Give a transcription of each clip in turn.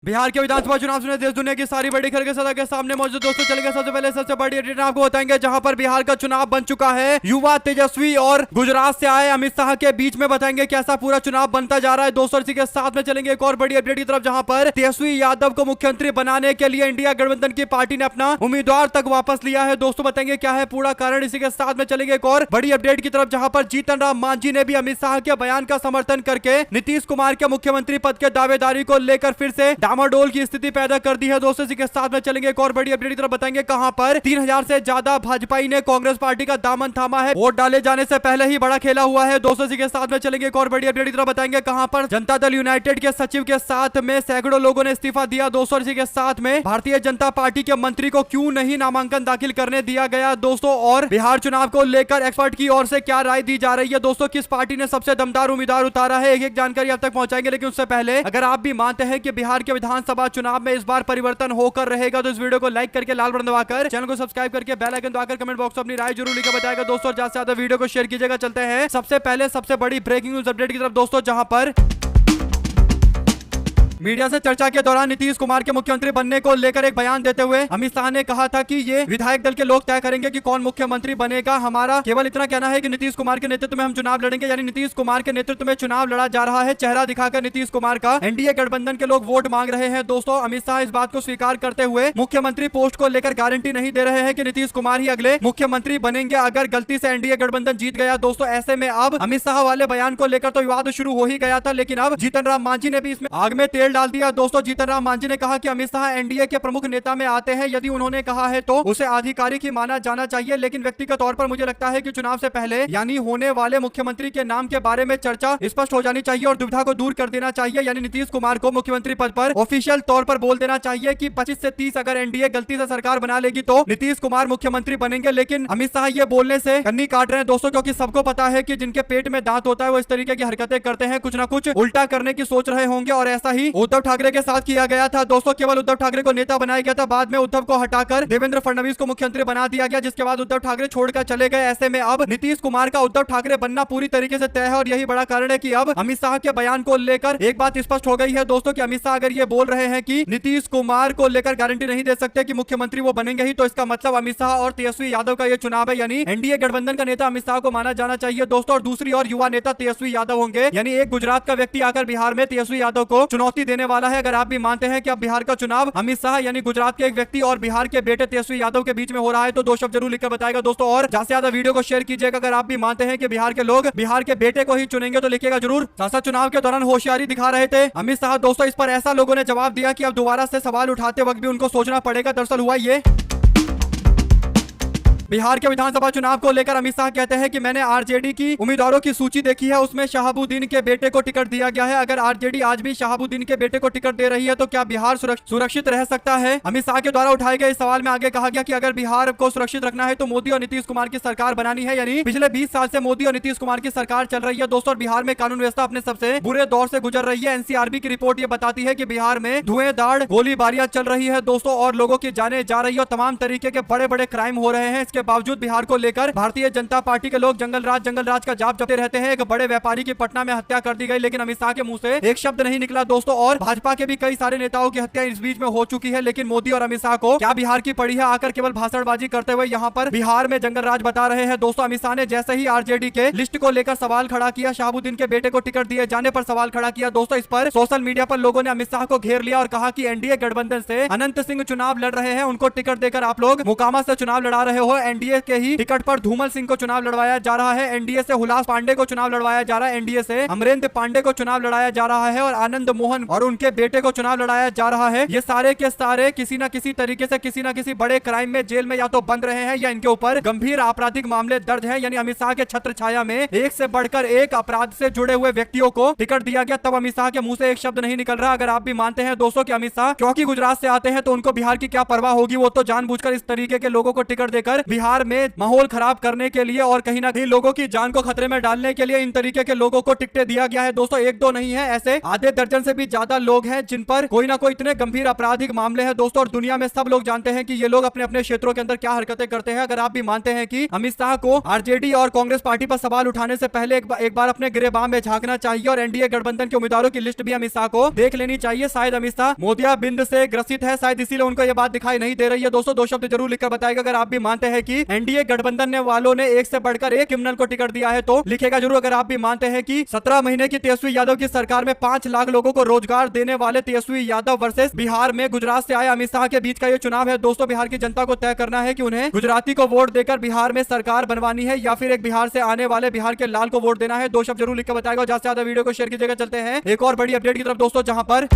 बिहार के विधानसभा चुनाव से देश दुनिया की सारी बड़ी खबर के सदा के सामने मौजूद दोस्तों चलेंगे। सबसे पहले सबसे बड़ी अपडेट आपको बताएंगे, जहां पर बिहार का चुनाव बन चुका है। युवा तेजस्वी और गुजरात से आए अमित शाह के बीच में बताएंगे कैसा पूरा चुनाव बनता जा रहा है। दोस्तों इसी के साथ में चलेंगे एक और बड़ी अपडेट की तरफ, जहां पर तेजस्वी यादव को मुख्यमंत्री बनाने के लिए इंडिया गठबंधन की पार्टी ने अपना उम्मीदवार तक वापस लिया है। दोस्तों बताएंगे क्या है पूरा कारण। इसी के साथ में चलेंगे एक और बड़ी अपडेट की तरफ, जहां पर जीतन राम मांझी ने भी अमित शाह के बयान का समर्थन करके नीतीश कुमार के मुख्यमंत्री पद के दावेदारी को लेकर फिर से डामाडोल की स्थिति पैदा कर दी है। दोस्तों इसी के साथ में चलेंगे एक और बड़ी अपडेट की तरफ, बताएंगे कहां पर 3000 से ज्यादा भाजपाई ने कांग्रेस पार्टी का दामन थामा है। वोट डाले जाने से पहले ही बड़ा खेला हुआ है। दोस्तों इसी के साथ में चलेंगे एक और बड़ी अपडेट की तरफ, बताएंगे कहां पर जनता दल यूनाइटेड के सचिव के साथ में सैकड़ों लोगों ने इस्तीफा दिया। दोस्तों इसी के साथ में भारतीय जनता पार्टी के मंत्री को क्यों नहीं नामांकन दाखिल करने दिया गया। दोस्तों और बिहार चुनाव को लेकर एक्सपर्ट की ओर से क्या राय दी जा रही है। दोस्तों किस पार्टी ने सबसे दमदार उम्मीदवार उतारा है, एक एक जानकारी अब तक पहुंचाएंगे। लेकिन उससे पहले अगर आप भी मानते हैं कि बिहार के विधानसभा चुनाव में इस बार परिवर्तन होकर रहेगा तो इस वीडियो को लाइक करके लाल बटन दबाकर चैनल को सब्सक्राइब करके बेल आइकन दबाकर कमेंट बॉक्स में अपनी राय जरूर लिखकर बताएगा। दोस्तों ज्यादा से ज्यादा वीडियो को शेयर कीजिएगा। चलते हैं सबसे पहले सबसे बड़ी ब्रेकिंग न्यूज अपडेट की तरफ दोस्तों, जहां पर मीडिया से चर्चा के दौरान नीतीश कुमार के मुख्यमंत्री बनने को लेकर एक बयान देते हुए अमित शाह ने कहा था कि ये विधायक दल के लोग तय करेंगे कि कौन मुख्यमंत्री बनेगा। हमारा केवल इतना कहना है कि नीतीश कुमार के नेतृत्व में हम चुनाव लड़ेंगे। यानी नीतीश कुमार के नेतृत्व में चुनाव लड़ा जा रहा है। चेहरा दिखाकर नीतीश कुमार का एनडीए गठबंधन के लोग वोट मांग रहे हैं। दोस्तों अमित शाह इस बात को स्वीकार करते हुए मुख्यमंत्री पोस्ट को लेकर गारंटी नहीं दे रहे हैं कि नीतीश कुमार ही अगले मुख्यमंत्री बनेंगे अगर गलती से एनडीए गठबंधन जीत गया। दोस्तों ऐसे में अब अमित शाह वाले बयान को लेकर तो विवाद शुरू हो ही गया था, लेकिन अब जीतन राम मांझी ने भी इसमें आग में तेल डाल दिया। दोस्तों जीतन राम मांझी ने कहा कि अमित शाह एनडीए के प्रमुख नेता में आते हैं। यदि उन्होंने कहा है तो उसे आधिकारिक ही माना जाना चाहिए, लेकिन व्यक्तिगत तौर पर मुझे लगता है कि चुनाव से पहले यानी होने वाले मुख्यमंत्री के नाम के बारे में चर्चा स्पष्ट हो जानी चाहिए और दुविधा को दूर कर देना चाहिए। यानी नीतीश कुमार को मुख्यमंत्री पद पर ऑफिशियल तौर पर बोल देना चाहिए कि 25 से 30 अगर एनडीए गलती से सरकार बना लेगी तो नीतीश कुमार मुख्यमंत्री बनेंगे। लेकिन अमित शाह ये बोलने से कन्नी काट रहे हैं दोस्तों, क्योंकि सबको पता है कि जिनके पेट में दांत होता है वो इस तरीके की हरकतें करते हैं, कुछ ना कुछ उल्टा करने की सोच रहे होंगे। और ऐसा ही उद्धव ठाकरे के साथ किया गया था। दोस्तों केवल उद्धव ठाकरे को नेता बनाया गया था, बाद में उद्धव को हटाकर देवेंद्र फडणवीस को मुख्यमंत्री बना दिया गया, जिसके बाद उद्धव ठाकरे छोड़कर चले गए। ऐसे में अब नीतीश कुमार का उद्धव ठाकरे बनना पूरी तरीके से तय है और यही बड़ा कारण है कि अब अमित शाह के बयान को लेकर एक बात स्पष्ट हो गई है दोस्तों कि अमित शाह अगर ये बोल रहे हैं कि नीतीश कुमार को लेकर गारंटी नहीं दे सकते कि मुख्यमंत्री वो बनेंगे ही, तो इसका मतलब अमित शाह और तेजस्वी यादव का ये चुनाव है। यानी एनडीए गठबंधन का नेता अमित शाह को माना जाना चाहिए दोस्तों। और दूसरी और युवा नेता तेजस्वी यादव होंगे। यानी एक गुजरात का व्यक्ति आकर बिहार में तेजस्वी यादव को चुनौती देने वाला है। अगर आप भी मानते हैं कि अब बिहार का चुनाव अमित शाह यानी गुजरात के एक व्यक्ति और बिहार के बेटे तेजस्वी यादव के बीच में हो रहा है तो दो शब्द जरूर लिखकर बताएगा दोस्तों। और ज्यादा से ज्यादा वीडियो को शेयर कीजिएगा। अगर आप भी मानते हैं कि बिहार के लोग बिहार के बेटे को ही चुनेंगे तो लिखिएगा जरूर। साथ चुनाव के दौरान होशियारी दिखा रहे थे अमित शाह दोस्तों। इस पर ऐसा लोगों ने जवाब दिया कि अब दोबारा से सवाल उठाते वक्त भी उनको सोचना पड़ेगा। दरअसल हुआ ये, बिहार के विधानसभा चुनाव को लेकर अमित शाह कहते हैं कि मैंने आरजेडी की उम्मीदवारों की सूची देखी है, उसमें शहाबुद्दीन के बेटे को टिकट दिया गया है। अगर आरजेडी आज भी शहाबुद्दीन के बेटे को टिकट दे रही है तो क्या बिहार सुरक्षित रह सकता है। अमित शाह के द्वारा उठाए गए इस सवाल में आगे कहा गया कि अगर बिहार को सुरक्षित रखना है तो मोदी और नीतीश कुमार की सरकार बनानी है। यानी पिछले 20 साल से मोदी और नीतीश कुमार की सरकार चल रही है दोस्तों। बिहार में कानून व्यवस्था अपने सबसे बुरे दौर से गुजर रही है। एनसीआरबी की रिपोर्ट ये बताती है कि बिहार में धुएंधार गोलीबारियां चल रही है दोस्तों और लोगों की जाने जा रही है और तमाम तरीके के बड़े बड़े क्राइम हो रहे हैं। इसके बावजूद बिहार को लेकर भारतीय जनता पार्टी के लोग जंगल राज का जाप जपते रहते हैं। एक बड़े व्यापारी की पटना में हत्या कर दी गई, लेकिन अमित शाह के मुंह से एक शब्द नहीं निकला दोस्तों। और भाजपा के भी कई सारे नेताओं की हत्या इस बीच में हो चुकी है, लेकिन मोदी और अमित शाह को क्या बिहार की पड़ी है आकर केवल भाषणबाजी करते हुए यहाँ पर बिहार में जंगल राज बता रहे हैं दोस्तों। अमित शाह ने जैसे ही आरजेडी के लिस्ट को लेकर सवाल खड़ा किया, शहाबुद्दीन के बेटे को टिकट दिए जाने पर सवाल खड़ा किया दोस्तों। इस पर सोशल मीडिया पर लोगों ने अमित शाह को घेर लिया और कहा कि एनडीए गठबंधन से अनंत सिंह चुनाव लड़ रहे हैं, उनको टिकट देकर आप लोग मोकामा से चुनाव लड़ा रहे हो। एनडीए के ही टिकट पर धूमल सिंह को चुनाव लड़वाया जा रहा है, एनडीए से हुलास पांडे को चुनाव लड़वाया जा रहा है, एनडीए से अमरेंद्र पांडे को चुनाव लड़ाया जा रहा है और आनंद मोहन और उनके बेटे को चुनाव लड़ाया जा रहा है। ये सारे के सारे किसी न किसी तरीके से किसी न किसी बड़े क्राइम में जेल में या तो बंद रहे हैं या इनके ऊपर गंभीर आपराधिक मामले दर्ज है। यानी अमित शाह के छत्र छाया में एक से बढ़कर एक अपराध से जुड़े हुए व्यक्तियों को टिकट दिया गया, तब अमित शाह के मुंह से एक शब्द नहीं निकल रहा। अगर आप भी मानते हैं दोस्तों कि अमित शाह क्योंकि गुजरात से आते हैं तो उनको बिहार की क्या परवाह होगी, वो तो जानबूझकर इस तरीके के लोगों को टिकट देकर बिहार में माहौल खराब करने के लिए और कहीं ना कहीं लोगों की जान को खतरे में डालने के लिए इन तरीके के लोगों को टिकटें दिया गया है। दोस्तों एक दो नहीं है, ऐसे आधे दर्जन से भी ज्यादा लोग हैं जिन पर कोई ना कोई इतने गंभीर आपराधिक मामले हैं दोस्तों, और दुनिया में सब लोग जानते हैं कि ये लोग अपने अपने क्षेत्रों के अंदर क्या हरकतें करते हैं। अगर आप भी मानते हैं कि अमित शाह को आरजेडी और कांग्रेस पार्टी पर सवाल उठाने से पहले एक बार अपने गिरेबान में झांकना चाहिए और एनडीए गठबंधन के उम्मीदवारों की लिस्ट भी अमित शाह को देख लेनी चाहिए। शायद अमित शाह मोतियाबिंद से ग्रसित है, शायद इसीलिए उनको यह बात दिखाई नहीं दे रही है। दोस्तों दो शब्द जरूर लिखकर बताएगा अगर आप भी मानते हैं कि एनडीए गठबंधन वालों ने एक से बढ़कर एक क्रिमिनल को टिकट दिया है, तो लिखेगा जरूर। अगर आप भी मानते हैं कि 17 महीने की तेजस्वी यादव की सरकार में 5 लाख लोगों को रोजगार देने वाले तेजस्वी यादव वर्सेस बिहार में गुजरात से आए अमित शाह के बीच का ये चुनाव है दोस्तों, बिहार की जनता को तय करना है कि उन्हें गुजराती को वोट देकर बिहार में सरकार बनवानी है या फिर एक बिहार से आने वाले बिहार के लाल को वोट देना है। दो शब्द जरूर लिखकर बताएगा। ज्यादा से ज्यादा वीडियो को शेयर कीजिएगा। चलते हैं एक और बड़ी अपडेट की तरफ दोस्तों, जहां पर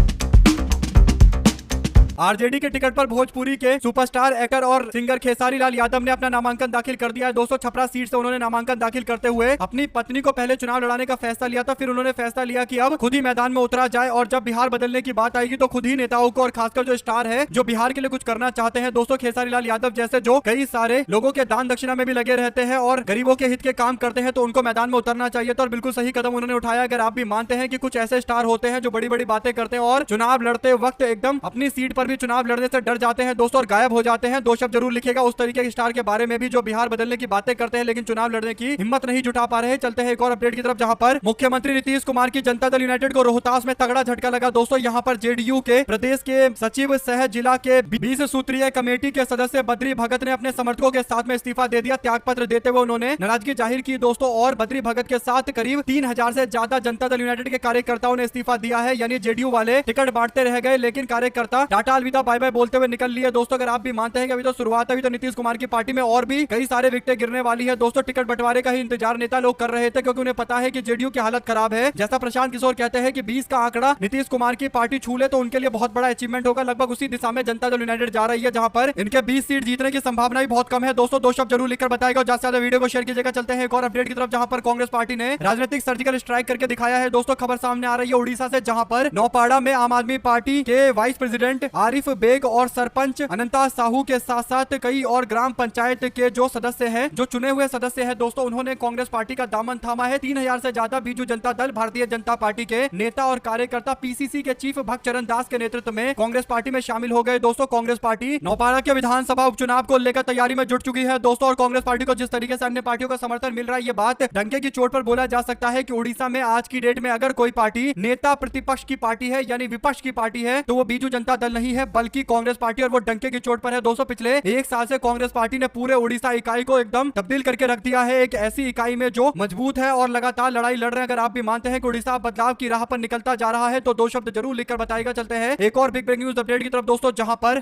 आरजेडी के टिकट पर भोजपुरी के सुपरस्टार एक्टर और सिंगर खेसारी लाल यादव ने अपना नामांकन दाखिल कर दिया है दोस्तों। छपरा सीट से उन्होंने नामांकन दाखिल करते हुए अपनी पत्नी को पहले चुनाव लड़ाने का फैसला लिया था, फिर उन्होंने फैसला लिया कि अब खुद ही मैदान में उतरा जाए और जब बिहार बदलने की बात आएगी तो खुद ही नेताओं को और खासकर जो स्टार है जो बिहार के लिए कुछ करना चाहते हैं दोस्तों, खेसारी लाल यादव जैसे जो कई सारे लोगों के दान दक्षिणा में भी लगे रहते हैं और गरीबों के हित के काम करते हैं, तो उनको मैदान में उतरना चाहिए था और बिल्कुल सही कदम उन्होंने उठाया। अगर आप भी मानते हैं कि कुछ ऐसे स्टार होते हैं जो बड़ी बड़ी बातें करते हैं और चुनाव लड़ते वक्त एकदम अपनी सीट पर भी चुनाव लड़ने से डर जाते हैं दोस्तों और गायब हो जाते हैं, दो शब्द जरूर लिखेगा उस तरीके के स्टार के बारे में भी जो बिहार बदलने की बातें करते हैं लेकिन चुनाव लड़ने की हिम्मत नहीं जुटा पा रहे हैं। चलते हैं एक और अपडेट की तरफ, जहां पर मुख्यमंत्री नीतीश कुमार की जनता दल यूनाइटेड को रोहतास में तगड़ा झटका लगा दोस्तों। यहां पर जेडीयू के प्रदेश के सचिव सह जिला के 20 सूत्रीय कमेटी के सदस्य बद्री भगत ने अपने समर्थकों के साथ में इस्तीफा दे दिया। त्यागपत्र देते हुए उन्होंने नाराजगी जाहिर की दोस्तों और बद्री भगत के साथ करीब 3000 से ज्यादा जनता दल यूनाइटेड के कार्यकर्ताओं ने इस्तीफा दिया है, यानी जेडीयू वाले टिकट बांटते रह गए लेकिन कार्यकर्ता टाटा अलविदा बाय बाय बोलते हुए निकल लिए दोस्तों। अगर आप भी मानते हैं कि अभी तो शुरुआत, अभी तो नीतीश कुमार की पार्टी में और भी कई सारे विकेटें गिरने वाली है दोस्तों। टिकट बंटवारे का ही इंतजार नेता लोग कर रहे थे क्योंकि उन्हें पता है कि जेडीयू की हालत खराब है। जैसा प्रशांत किशोर कहते हैं कि 20 का आंकड़ा नीतीश कुमार की पार्टी छू ले तो उनके लिए बहुत बड़ा अचीवमेंट होगा। लगभग उसी दिशा में जनता दल यूनाइटेड जा रही है जहां पर इनके 20 सीट जीतने की संभावना भी बहुत कम है दोस्तों। दो शब्द जरूर लिखकर बताएगा और ज्यादा से ज्यादा वीडियो को शेयर कीजिएगा। चलते हैं एक और अपडेट की तरफ, जहां पर कांग्रेस पार्टी ने राजनीतिक सर्जिकल स्ट्राइक करके दिखाया है दोस्तों। खबर सामने आ रही है उड़ीसा से, जहां पर नौपाड़ा में आम आदमी पार्टी के वाइस प्रेसिडेंट आरिफ बेग और सरपंच अनंता साहू के साथ साथ कई और ग्राम पंचायत के जो सदस्य हैं, जो चुने हुए सदस्य हैं दोस्तों, उन्होंने कांग्रेस पार्टी का दामन थामा है। 3000 से ज्यादा बीजू जनता दल भारतीय जनता पार्टी के नेता और कार्यकर्ता पीसीसी के चीफ भक्तचरण दास के नेतृत्व में कांग्रेस पार्टी में शामिल हो गए दोस्तों। कांग्रेस पार्टी नौपाड़ा के विधानसभा उपचुनाव को लेकर तैयारी में जुट चुकी है दोस्तों और कांग्रेस पार्टी को जिस तरीके से अन्य पार्टियों का समर्थन मिल रहा है, ये बात डंके की चोट पर बोला जा सकता है कि उड़ीसा में आज की डेट में अगर कोई पार्टी नेता प्रतिपक्ष की पार्टी है यानी विपक्ष की पार्टी है तो वो बीजू जनता दल नहीं है बल्कि कांग्रेस पार्टी, और वो डंके की चोट पर है दोस्तों। पिछले एक साल से कांग्रेस पार्टी ने पूरे उड़ीसा इकाई को एकदम तब्दील करके रख दिया है एक ऐसी इकाई में जो मजबूत है और लगातार लड़ाई लड़ रहे हैं। अगर आप भी मानते हैं कि उड़ीसा बदलाव की राह पर निकलता जा रहा है तो दो शब्द जरूर लिखकर बताएगा। चलते हैं एक और बिग ब्रेकिंग न्यूज अपडेट की तरफ दोस्तों, जहां पर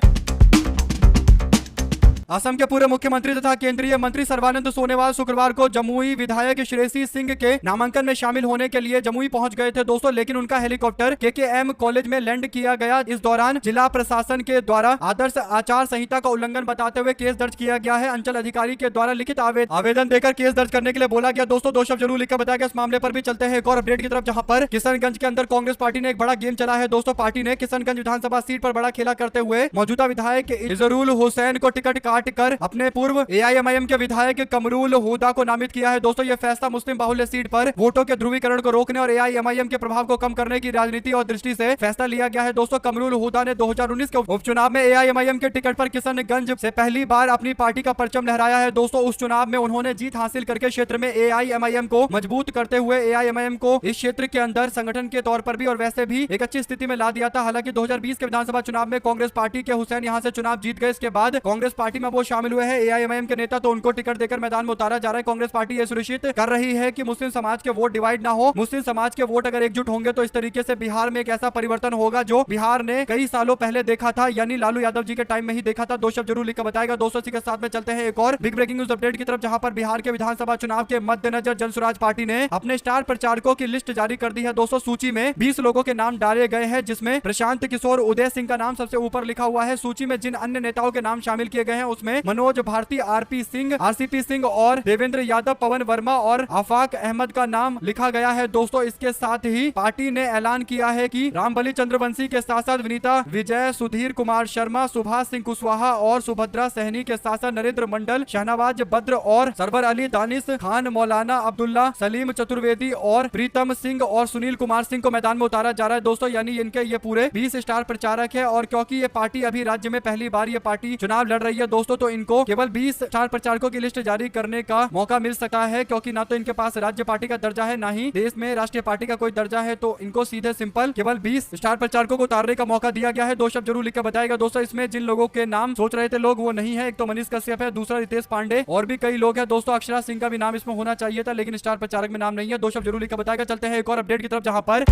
असम के पूर्व मुख्यमंत्री तथा केंद्रीय मंत्री सर्बानंद सोनोवाल शुक्रवार को जमुई विधायक श्रेयसी सिंह के नामांकन में शामिल होने के लिए जमुई पहुंच गए थे दोस्तों, लेकिन उनका हेलीकॉप्टर केकेएम कॉलेज में लैंड किया गया। इस दौरान जिला प्रशासन के द्वारा आदर्श आचार संहिता का उल्लंघन बताते हुए केस दर्ज किया गया है। अंचल अधिकारी के द्वारा लिखित आवेदन देकर केस दर्ज करने के लिए बोला गया दोस्तों। दो शब्द जरूर लिखकर बताया गया इस मामले पर भी। चलते हैं एक और अपडेट की तरफ, जहां पर किशनगंज के अंदर कांग्रेस पार्टी ने एक बड़ा गेम चला है दोस्तों। पार्टी ने किशनगंज विधानसभा सीट पर बड़ा खेला करते हुए मौजूदा विधायक इजरुल हुसैन को टिकट काट कर अपने पूर्व एआईएमआईएम के विधायक कमरुल हुदा को नामित किया है दोस्तों। यह फैसला मुस्लिम बाहुल्य सीट पर वोटों के ध्रुवीकरण को रोकने और एआईएमआईएम के प्रभाव को कम करने की राजनीति और दृष्टि से फैसला लिया गया है दोस्तों। कमरुल हुदा ने 2019 के उपचुनाव में एआईएमआईएम के टिकट पर किशनगंज से पहली बार अपनी पार्टी का परचम लहराया है दोस्तों। उस चुनाव में उन्होंने जीत हासिल करके क्षेत्र में एआईएमआईएम को मजबूत करते हुए एआईएमआईएम को इस क्षेत्र के अंदर संगठन के तौर पर भी और वैसे भी एक अच्छी स्थिति में ला दिया था। हालांकि 2020 के विधानसभा चुनाव में कांग्रेस पार्टी के हुसैन यहां से चुनाव जीत गए। इसके बाद कांग्रेस पार्टी में वो शामिल हुए हैं एआईएमआईएम के नेता, तो उनको टिकट देकर मैदान में उतारा जा रहा है। कांग्रेस पार्टी यह सुनिश्चित कर रही है कि मुस्लिम समाज के वोट डिवाइड ना हो। मुस्लिम समाज के वोट अगर एकजुट होंगे तो इस तरीके से बिहार में एक ऐसा परिवर्तन होगा जो बिहार ने कई सालों पहले देखा था, यानी लालू यादव जी के टाइम में ही देखा था। दो शब्द जरूर लिखकर बताएगा दोस्तों। इसी के साथ में चलते हैं एक और बिग ब्रेकिंग न्यूज अपडेट की तरफ, जहां पर बिहार के विधानसभा चुनाव के मद्देनजर जन स्वराज पार्टी ने अपने स्टार प्रचारकों की लिस्ट जारी कर दी है दोस्तों। सूची में 20 लोगों के नाम डाले गए हैं, जिसमें प्रशांत किशोर उदय सिंह का नाम सबसे ऊपर लिखा हुआ है। सूची में जिन अन्य नेताओं के नाम शामिल किए गए हैं उसमें मनोज भारती, आरपी सिंह, आरसीपी सिंह और देवेंद्र यादव, पवन वर्मा और आफाक अहमद का नाम लिखा गया है। दोस्तों इसके साथ ही पार्टी ने ऐलान किया है कि रामबली चंद्रवंशी के साथ साथ विनीता विजय, सुधीर कुमार शर्मा, सुभाष सिंह कुशवाहा और सुभद्रा सहनी के साथ साथ नरेंद्र मंडल, शहनवाज बद्र और सरवर अली, दानिश खान, मौलाना अब्दुल्ला, सलीम चतुर्वेदी और प्रीतम सिंह और सुनील कुमार सिंह को मैदान में उतारा जा रहा है। दोस्तों यानी इनके ये पूरे 20 स्टार प्रचारक है और क्योंकि ये पार्टी अभी राज्य में पहली बार ये पार्टी चुनाव लड़ रही है दोस्तों, तो इनको केवल 20 स्टार प्रचारकों की लिस्ट जारी करने का मौका मिल सकता है, क्योंकि ना तो इनके पास राज्य पार्टी का दर्जा है, ना ही देश में राष्ट्रीय पार्टी का कोई दर्जा है। तो इनको सीधे सिंपल केवल 20 स्टार प्रचारकों को उतारने का मौका दिया गया है। दो शब्द जरूर लिखकर बताएगा दोस्तों। इसमें जिन लोगों के नाम सोच रहे थे लोग वो नहीं है, एक तो मनीष कश्यप है, दूसरा रितेश पांडे और भी कई लोग हैं दोस्तों। अक्षरा सिंह का भी नाम इसमें होना चाहिए था, लेकिन स्टार प्रचारक में नाम नहीं है। दो शब्द जरूर लिखकर बताएगा। चलते हैं एक और अपडेट की तरफ, जहां पर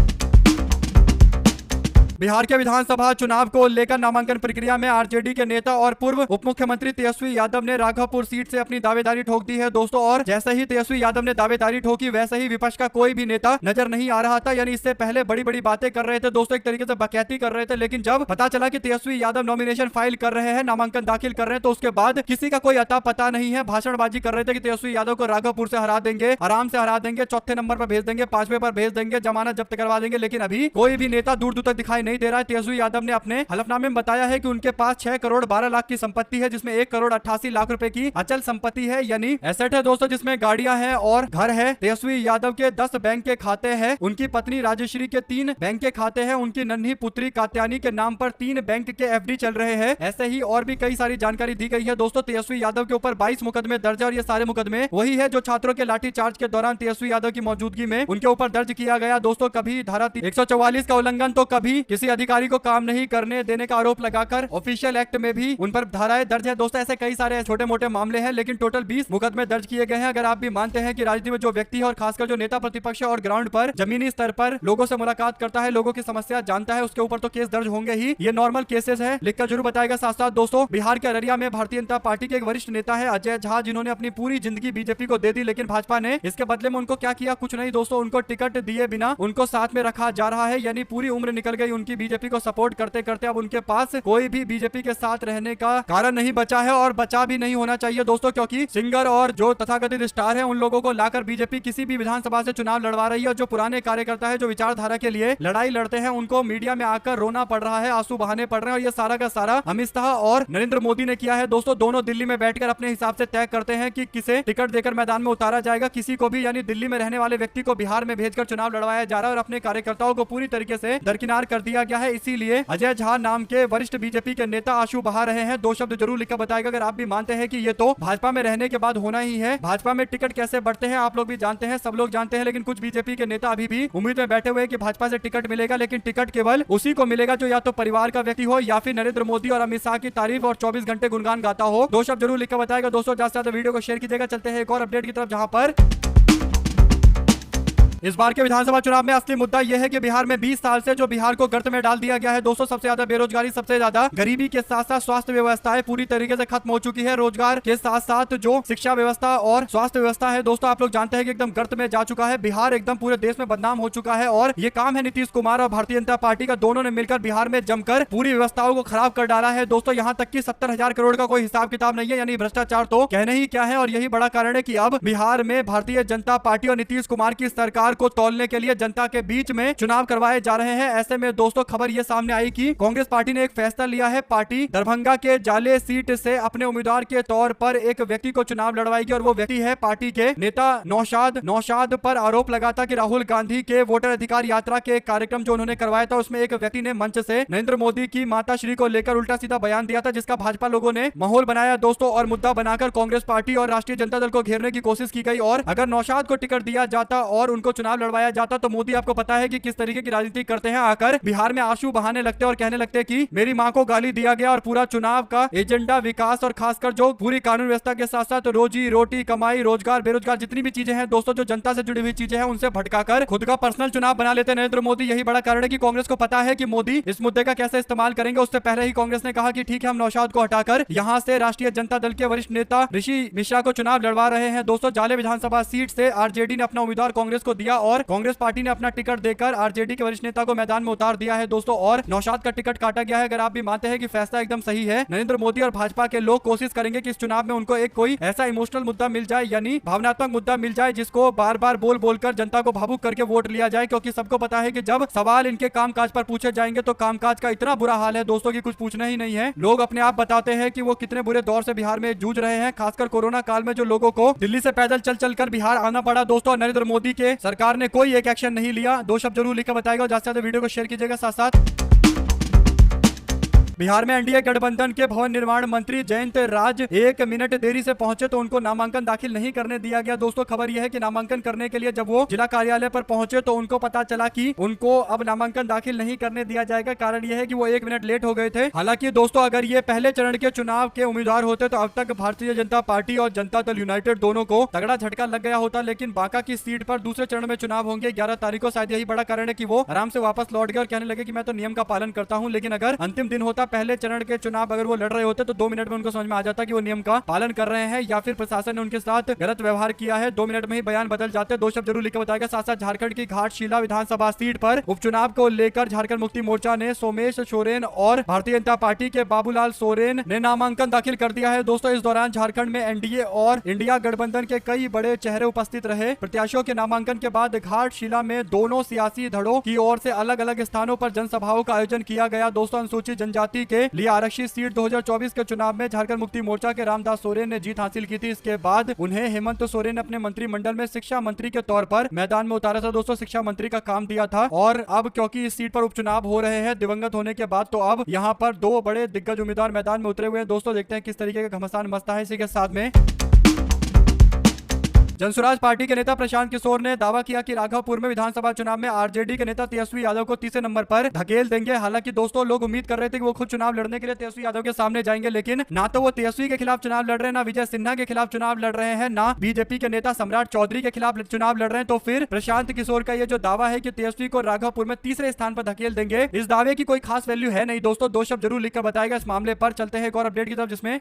बिहार के विधानसभा चुनाव को लेकर नामांकन प्रक्रिया में आरजेडी के नेता और पूर्व उप मुख्यमंत्री तेजस्वी यादव ने राघवपुर सीट से अपनी दावेदारी ठोक दी है दोस्तों। और जैसे ही तेजस्वी यादव ने दावेदारी ठोकी वैसे ही विपक्ष का कोई भी नेता नजर नहीं आ रहा था, यानी इससे पहले बड़ी बड़ी बातें कर रहे थे दोस्तों, एक तरीके से बकैती कर रहे थे। लेकिन जब पता चला कि तेजस्वी यादव नॉमिनेशन फाइल कर रहे हैं, नामांकन दाखिल कर रहे हैं, तो उसके बाद किसी का कोई अता पता नहीं है। भाषणबाजी कर रहे थे कि तेजस्वी यादव को राघवपुर से हरा देंगे, आराम से हरा देंगे, चौथे नंबर पर भेज देंगे, पांचवें पर भेज देंगे, जमानत जब्त करवा देंगे। लेकिन अभी कोई भी नेता दूर दूर तक दिखाई नहीं दे रहा है। तेजस्वी यादव ने अपने हलफनामे में बताया है कि उनके पास 6 करोड़ 12 लाख की संपत्ति है, जिसमें 1 करोड़ 88 लाख रुपए की अचल संपत्ति है, यानी एसेट है दोस्तों, जिसमें गाड़ियां हैं और घर है। तेजस्वी यादव के 10 बैंक के खाते हैं, उनकी पत्नी राजश्री के 3 बैंक के खाते हैं, उनकी नन्ही पुत्री कात्यानी के नाम पर 3 बैंक के एफडी चल रहे हैं। ऐसे ही और भी कई सारी जानकारी दी गई है दोस्तों। तेजस्वी यादव के ऊपर 22 मुकदमे दर्ज है और ये सारे मुकदमे वही है जो छात्रों के लाठीचार्ज के दौरान तेजस्वी यादव की मौजूदगी में उनके ऊपर दर्ज किया गया दोस्तों। कभी धारा 144 का उल्लंघन, तो कभी किसी अधिकारी को काम नहीं करने देने का आरोप लगाकर ऑफिशियल एक्ट में भी उन पर धाराएं दर्ज है दोस्तों। ऐसे कई सारे छोटे मोटे मामले हैं, लेकिन टोटल 20 मुकदमे दर्ज किए गए हैं। अगर आप भी मानते हैं कि राजनीति में जो व्यक्ति है और खासकर जो नेता प्रतिपक्ष है और ग्राउंड पर जमीनी स्तर पर लोगों से मुलाकात करता है, लोगों की समस्या जानता है, उसके ऊपर तो केस दर्ज होंगे ही। ये नॉर्मल केसेस है, लिखकर जरूर बताएगा। साथ साथ दोस्तों बिहार के अररिया में भारतीय जनता पार्टी के एक वरिष्ठ नेता है अजय झा, जिन्होंने अपनी पूरी जिंदगी बीजेपी को दे दी, लेकिन भाजपा ने इसके बदले में उनको क्या किया? कुछ नहीं दोस्तों, उनको टिकट दिए बिना उनको साथ में रखा जा रहा है, यानी पूरी उम्र निकल गई उनकी बीजेपी को सपोर्ट करते करते। अब उनके पास कोई भी बीजेपी के साथ रहने का कारण नहीं बचा है और बचा भी नहीं होना चाहिए दोस्तों, क्योंकि सिंगर और जो तथाकथित स्टार हैं उन लोगों को लाकर बीजेपी किसी भी विधानसभा से चुनाव लड़वा रही है। जो पुराने कार्यकर्ता है, जो विचारधारा के लिए लड़ाई लड़ते हैं, उनको मीडिया में आकर रोना पड़ रहा है, आंसू बहाने पड़ रहे हैं। और ये सारा का सारा अमित शाह और नरेंद्र मोदी ने किया है दोस्तों। दोनों दिल्ली में बैठकर अपने हिसाब से तय करते हैं कि किसे टिकट देकर मैदान में उतारा जाएगा। किसी को भी, यानी दिल्ली में रहने वाले व्यक्ति को बिहार में भेजकर चुनाव लड़वाया जा रहा है और अपने कार्यकर्ताओं को पूरी तरीके से दरकिनार कर दिया गया है। इसीलिए अजय झा नाम के वरिष्ठ बीजेपी के नेता आंसू बहा रहे हैं। दो शब्द जरूर लिखकर बताएगा अगर आप भी मानते हैं कि ये तो भाजपा में रहने के बाद होना ही है। भाजपा में टिकट कैसे बढ़ते हैं आप लोग भी जानते हैं, सब लोग जानते हैं, लेकिन कुछ बीजेपी के नेता अभी भी उम्मीद में बैठे हुए हैं कि भाजपा से टिकट मिलेगा, लेकिन टिकट केवल उसी को मिलेगा जो या तो परिवार का व्यक्ति हो या फिर नरेंद्र मोदी और अमित शाह की तारीफ और 24 घंटे गुणगान गाता हो। दो शब्द जरूर लिखकर बताएगा दोस्तों। ज्यादा से ज्यादा वीडियो को शेयर कीजिएगा। चलते हैं एक और अपडेट की तरफ, जहां पर इस बार के विधानसभा चुनाव में असली मुद्दा यह है कि बिहार में 20 साल से जो बिहार को गर्त में डाल दिया गया है दोस्तों, सबसे ज्यादा बेरोजगारी, सबसे ज्यादा गरीबी के साथ साथ स्वास्थ्य व्यवस्थाएं पूरी तरीके से खत्म हो चुकी है। रोजगार के साथ साथ जो शिक्षा व्यवस्था और स्वास्थ्य व्यवस्था है दोस्तों, आप लोग जानते हैं कि एकदम गर्त में जा चुका है। बिहार एकदम पूरे देश में बदनाम हो चुका है और ये काम है नीतीश कुमार और भारतीय जनता पार्टी का, दोनों ने मिलकर बिहार में जमकर पूरी व्यवस्थाओं को खराब कर डाला है दोस्तों। यहाँ तक कि 70,000 करोड़ का कोई हिसाब किताब नहीं है, यानी भ्रष्टाचार तो कहने ही क्या है। और यही बड़ा कारण है कि अब बिहार में भारतीय जनता पार्टी और नीतीश कुमार की सरकार को तौलने के लिए जनता के बीच में चुनाव करवाए जा रहे हैं। ऐसे में दोस्तों खबर यह सामने आई कि कांग्रेस पार्टी ने एक फैसला लिया है। पार्टी दरभंगा के जाले सीट से अपने उम्मीदवार के तौर पर एक व्यक्ति को चुनाव लड़वाएगी और वो व्यक्ति है पार्टी के नेता नौशाद पर आरोप लगा था कि राहुल गांधी के वोटर अधिकार यात्रा के कार्यक्रम जो उन्होंने करवाया था, उसमें एक व्यक्ति ने मंच से नरेंद्र मोदी की माता श्री को लेकर उल्टा सीधा बयान दिया था, जिसका भाजपा लोगों ने माहौल बनाया दोस्तों और मुद्दा बनाकर कांग्रेस पार्टी और राष्ट्रीय जनता दल को घेरने की कोशिश की गई। और अगर नौशाद को टिकट दिया जाता और उनको चुनाव लड़वाया जाता तो मोदी, आपको पता है कि किस तरीके की राजनीति करते हैं, आकर बिहार में आंसू बहाने लगते और कहने लगते कि मेरी मां को गाली दिया गया और पूरा चुनाव का एजेंडा विकास और खासकर जो पूरी कानून व्यवस्था के साथ साथ रोजी रोटी, कमाई, रोजगार, बेरोजगार जितनी भी चीजें हैं दोस्तों, जो जनता से जुड़ी हुई चीजें हैं, उनसे भटकाकर खुद का पर्सनल चुनाव बना लेते नरेंद्र मोदी। यही बड़ा कारण है कि कांग्रेस को पता है कि मोदी इस मुद्दे का कैसे इस्तेमाल करेंगे। उससे पहले ही कांग्रेस ने कहा कि ठीक है, हम नौशाद को हटाकर यहां से राष्ट्रीय जनता दल के वरिष्ठ नेता ऋषि मिश्रा को चुनाव लड़वा रहे हैं दोस्तों। जाले विधानसभा सीट से आरजेडी ने अपना उम्मीदवार कांग्रेस को दिया दिया और कांग्रेस पार्टी ने अपना टिकट देकर आरजेडी के वरिष्ठ नेता को मैदान में उतार दिया है दोस्तों, और नौशाद का टिकट काटा गया है। अगर आप भी मानते हैं कि फैसला एकदम सही है, नरेंद्र मोदी और भाजपा के लोग कोशिश करेंगे कि इस चुनाव में उनको एक कोई ऐसा इमोशनल मुद्दा मिल जाए, यानी भावनात्मक मुद्दा मिल जाए, जिसको बार बार बोल बोलकर जनता को भावुक करके वोट लिया जाए, क्योंकि सबको पता है कि जब सवाल इनके कामकाज पर पूछे जाएंगे तो कामकाज का इतना बुरा हाल है दोस्तों की कुछ पूछना ही नहीं है। लोग अपने आप बताते हैं कि वो कितने बुरे दौर से बिहार में जूझ रहे हैं, खासकर कोरोना काल में जो लोगों को दिल्ली से पैदल चल चल कर बिहार आना पड़ा दोस्तों। नरेंद्र मोदी के सरकार ने कोई एक एक्शन नहीं लिया। दो शब्द जरूर लिखकर बताएगा और ज्यादा से ज्यादा वीडियो को शेयर कीजिएगा। साथ साथ बिहार में एनडीए गठबंधन के भवन निर्माण मंत्री जयंत राज 1 मिनट देरी से पहुंचे तो उनको नामांकन दाखिल नहीं करने दिया गया दोस्तों। खबर यह है कि नामांकन करने के लिए जब वो जिला कार्यालय पर पहुंचे तो उनको पता चला कि उनको अब नामांकन दाखिल नहीं करने दिया जाएगा। कारण यह है कि वो 1 मिनट लेट हो गए थे। हालांकि दोस्तों अगर ये पहले चरण के चुनाव के उम्मीदवार होते तो अब तक भारतीय जनता पार्टी और जनता दल यूनाइटेड दोनों को तगड़ा झटका लग गया होता, लेकिन बांका की सीट पर दूसरे चरण में चुनाव होंगे 11 तारीख को। शायद यही बड़ा कारण है कि वो आराम से वापस लौट गए और कहने लगे कि मैं तो नियम का पालन करता हूं। लेकिन अगर अंतिम दिन होता पहले चरण के चुनाव अगर वो लड़ रहे होते तो 2 मिनट में उनको समझ में आ जाता कि वो नियम का पालन कर रहे हैं या फिर प्रशासन ने उनके साथ गलत व्यवहार किया है। 2 मिनट में ही बयान बदल जाते। दो शब्द जरूर लिखकर बताएगा। साथ साथ झारखंड की घाटशिला विधानसभा सीट पर उपचुनाव को लेकर झारखंड मुक्ति मोर्चा ने सोमेश सोरेन और भारतीय जनता पार्टी के बाबूलाल सोरेन ने नामांकन दाखिल कर दिया है दोस्तों। इस दौरान झारखंड में एनडीए और इंडिया गठबंधन के कई बड़े चेहरे उपस्थित रहे। प्रत्याशियों के नामांकन के बाद घाटशिला में दोनों सियासी धड़ों की ओर से अलग अलग स्थानों पर जनसभाओं का आयोजन किया गया दोस्तों। अनुसूचित जनजाति के लिए आरक्षित सीट 2024 के चुनाव में झारखंड मुक्ति मोर्चा के रामदास सोरेन ने जीत हासिल की थी। इसके बाद उन्हें हेमंत सोरेन ने अपने मंत्रिमंडल में शिक्षा मंत्री के तौर पर मैदान में उतारा था दोस्तों। शिक्षा मंत्री का काम दिया था और अब क्योंकि इस सीट पर उपचुनाव हो रहे हैं दिवंगत होने के बाद, तो अब यहाँ पर 2 बड़े दिग्गज उम्मीदवार मैदान में उतरे हुए हैं दोस्तों। देखते हैं किस तरीके का घमासान मचता है। इसी के साथ में जनसुराज पार्टी के नेता प्रशांत किशोर ने दावा किया कि राघवपुर में विधानसभा चुनाव में आरजेडी के नेता तेजस्वी यादव को तीसरे नंबर पर धकेल देंगे। हालांकि दोस्तों लोग उम्मीद कर रहे थे कि वो खुद चुनाव लड़ने के लिए तेजस्वी यादव के सामने जाएंगे, लेकिन ना तो वो तेजस्वी के खिलाफ चुनाव लड़ रहे हैं, ना विजय सिन्हा के खिलाफ चुनाव लड़ रहे हैं, ना बीजेपी के नेता सम्राट चौधरी के खिलाफ चुनाव लड़ रहे हैं। तो फिर प्रशांत किशोर का ये जो दावा है कि तेजस्वी को राघवपुर में तीसरे स्थान पर धकेल देंगे, इस दावे की कोई खास वैल्यू है नहीं दोस्तों। दो शब्द जरूर लिखकर बताएगा इस मामले पर। चलते हैं एक और अपडेट की तरफ, जिसमें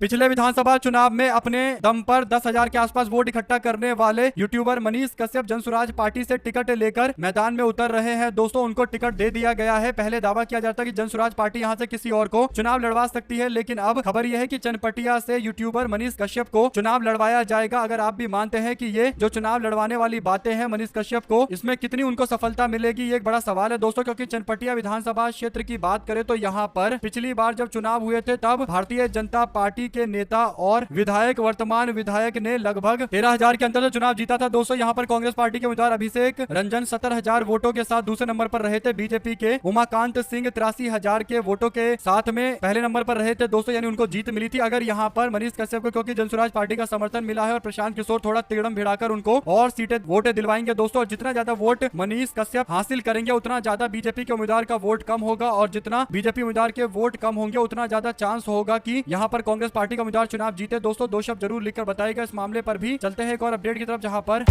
पिछले विधानसभा चुनाव में अपने दम पर 10,000 के आसपास वोट इकट्ठा करने वाले यूट्यूबर मनीष कश्यप जनसुराज पार्टी से टिकट लेकर मैदान में उतर रहे हैं दोस्तों। उनको टिकट दे दिया गया है। पहले दावा किया जाता कि जनसुराज पार्टी यहां से किसी और को चुनाव लड़वा सकती है, लेकिन अब खबर यह है कि चनपटिया से यूट्यूबर मनीष कश्यप को चुनाव लड़वाया जाएगा। अगर आप भी मानते हैं कि ये जो चुनाव लड़वाने वाली बातें हैं मनीष कश्यप को, इसमें कितनी उनको सफलता मिलेगी, ये एक बड़ा सवाल है दोस्तों। क्योंकि चनपटिया विधानसभा क्षेत्र की बात करें तो यहाँ पर पिछली बार जब चुनाव हुए थे तब भारतीय जनता पार्टी के नेता और विधायक, वर्तमान विधायक ने लगभग 13,000 के अंतर से चुनाव जीता था दोस्तों। यहाँ पर कांग्रेस पार्टी के उम्मीदवार अभिषेक रंजन 17,000 वोटों के साथ दूसरे नंबर पर रहे थे। बीजेपी के उमाकांत सिंह 83,000 के वोटों के साथ में पहले नंबर पर रहे थे दोस्तों, यानी उनको जीत मिली थी। अगर यहाँ पर मनीष कश्यप को क्योंकि जनसुराज पार्टी का समर्थन मिला है और प्रशांत किशोर थोड़ा तिगड़म भिड़ाकर उनको और सीटें वोटें दिलवाएंगे दोस्तों, और जितना ज्यादा वोट मनीष कश्यप हासिल करेंगे उतना ज्यादा बीजेपी के उम्मीदवार का वोट कम होगा, और जितना बीजेपी उम्मीदवार के वोट कम होंगे उतना ज्यादा चांस होगा कि यहाँ पर कांग्रेस पार्टी का उम्मीदवार चुनाव जीते दोस्तों। दो शब्द जरूर लिखकर बताएगा इस मामले पर भी। चलते हैं एक और अपडेट की तरफ, जहां पर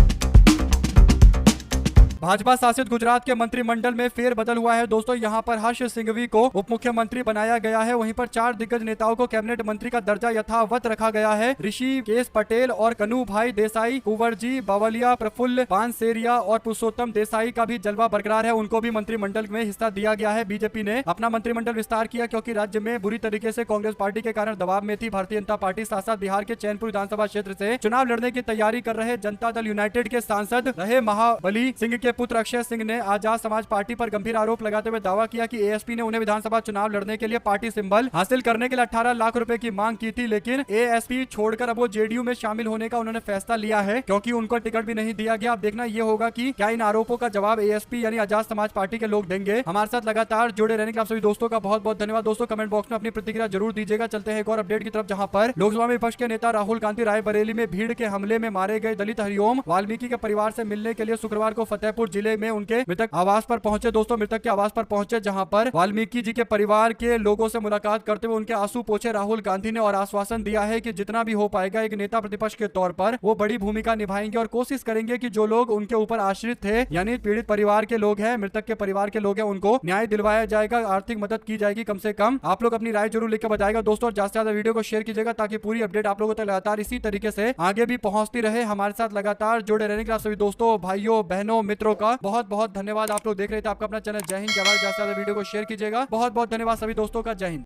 भाजपा शासित गुजरात के मंत्रिमंडल में फेरबदल हुआ है दोस्तों। यहां पर हर्ष सिंघवी को उप मुख्यमंत्री बनाया गया है। वहीं पर 4 दिग्गज नेताओं को कैबिनेट मंत्री का दर्जा यथावत रखा गया है। ऋषिकेश पटेल और कन्हू भाई देसाई, कुंवरजी बावलिया, प्रफुल्ल पानसेरिया और पुरुषोत्तम देसाई का भी जलवा बरकरार है, उनको भी मंत्रिमंडल में हिस्सा दिया गया है। बीजेपी ने अपना मंत्रिमंडल विस्तार किया क्योंकि राज्य में बुरी तरीके से कांग्रेस पार्टी के कारण दबाव में थी। भारतीय जनता पार्टी साथ साथ बिहार के चैनपुर विधानसभा क्षेत्र से चुनाव लड़ने की तैयारी कर रहे जनता दल यूनाइटेड के सांसद रहे महाबली सिंह के पुत्र अक्षय सिंह ने आजाद समाज पार्टी पर गंभीर आरोप लगाते हुए दावा किया कि एएसपी ने उन्हें विधानसभा चुनाव लड़ने के लिए पार्टी सिंबल हासिल करने के लिए 18 लाख रुपए की मांग की थी, लेकिन एएसपी छोड़कर अब वो जेडीयू में शामिल होने का उन्होंने फैसला लिया है क्योंकि उनको टिकट भी नहीं दिया गया। अब देखना ये होगा कि क्या इन आरोपों का जवाब एएसपी यानी आजाद समाज पार्टी के लोग देंगे। हमारे साथ लगातार जुड़े रहने के आप सभी दोस्तों का बहुत बहुत धन्यवाद दोस्तों। कमेंट बॉक्स में अपनी प्रतिक्रिया जरूर दीजिएगा। चलते हैं एक और अपडेट की तरफ, जहां पर लोकसभा में विपक्ष के नेता राहुल गांधी रायबरेली में भीड़ के हमले में मारे गए दलित हरिओम वाल्मीकि के परिवार से मिलने के लिए शुक्रवार को फतेहपुर रायपुर जिले में उनके मृतक आवास पर पहुंचे दोस्तों, मृतक के आवास पर पहुंचे, जहां पर वाल्मीकि जी के परिवार के लोगों से मुलाकात करते हुए उनके आंसू पोंछे राहुल गांधी ने और आश्वासन दिया है कि जितना भी हो पाएगा एक नेता प्रतिपक्ष के तौर पर वो बड़ी भूमिका निभाएंगे और कोशिश करेंगे कि जो लोग उनके ऊपर आश्रित थे यानी पीड़ित परिवार के लोग हैं, मृतक के परिवार के लोग हैं, उनको न्याय दिलवाया जाएगा, आर्थिक मदद की जाएगी कम से कम। आप लोग अपनी राय जरूर लिखकर बताएगा दोस्तों, और ज्यादा से ज्यादा वीडियो को शेयर कीजिएगा ताकि पूरी अपडेट आप लोगों तक लगातार इसी तरीके से आगे भी पहुंचती रहे। हमारे साथ लगातार जुड़े रहने के लिए आप सभी दोस्तों, भाइयों, बहनों, मित्रों का बहुत बहुत धन्यवाद। आप लोग देख रहे थे आपका अपना चैनल जय हिंद जय भारत। ज्यादा से ज्यादा वीडियो को शेयर कीजिएगा। बहुत बहुत धन्यवाद सभी दोस्तों का। जय हिंद।